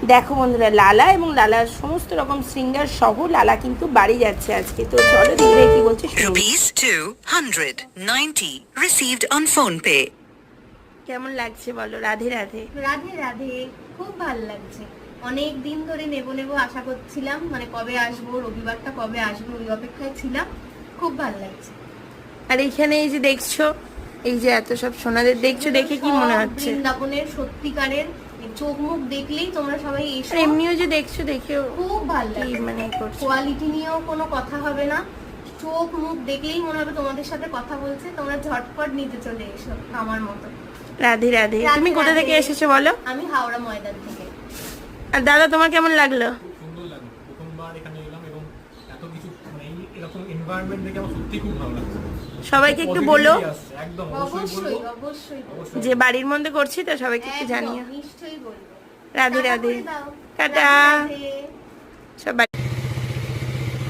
দেখো বন্ধুরা, লালা এবং লালার সমস্ত রকম সিঙ্গার সহ লালা কিন্তু বাড়ি যাচ্ছে আজকে। তো চলো দিদি কি বলছে শুনি। Rupees 290 received on phone pay. কেমন লাগছে বলো? রাধে রাধে। রাধে রাধে। খুব ভালো লাগছে, অনেক দিন ধরে নেবো নেবো আশা করছিলাম, মানে কবে আসবো, রবিবারটা কবে আসবো ওই অপেক্ষায় ছিলাম। খুব ভালো লাগছে। আর এখানে এই যে দেখছো, এই যে এত সব সোনাদের দেখছো, দেখে কি মনে হচ্ছে? বৃন্দাবনের সত্যিকারের, চোখ মুখ দেখলেই তোমরা সবাই এসো। আর এমনিও যে দেখছো, দেখেও খুব ভালো লাগে। মানে কোয়ালিটি নিয়েও কোনো কথা হবে না, চোখ মুখ দেখলেই মনে হবে তোমাদের সাথে কথা বলছে। তোমরা ঝটপট নিতে চলে এসো আমার মতো। রাধে রাধে। তুমি কোথা থেকে এসেছো বলো? আমি হাওড়া ময়দান থেকে। আর দাদা তোমার কেমন লাগলো? সুন্দর লাগলো, প্রথমবার এখানে এলাম এবং এত কিছু মানে এরকম এনভায়রনমেন্ট দেখে আমার সত্যি খুব ভালো লাগছে। সবাইকে একটু বলো একদম অবশ্যই অবশ্যই যে বাড়ির মধ্যে করছি, তো সবাইকে একটু জানিও। নিশ্চয়ই বলবো। রাধে রাধে, টাটা। রাধে। সব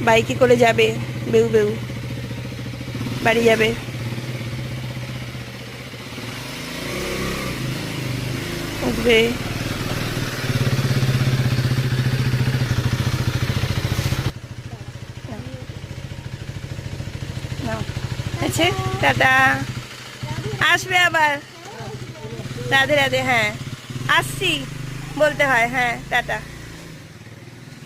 বাইকে করে যাবে, বেউ বেউ বাড়ি যাবে। উঠবে, আছে টাটা। আসবে আবার। রাধে রাধে। হ্যাঁ আসছি বলতে হয়। হ্যাঁ টাটা।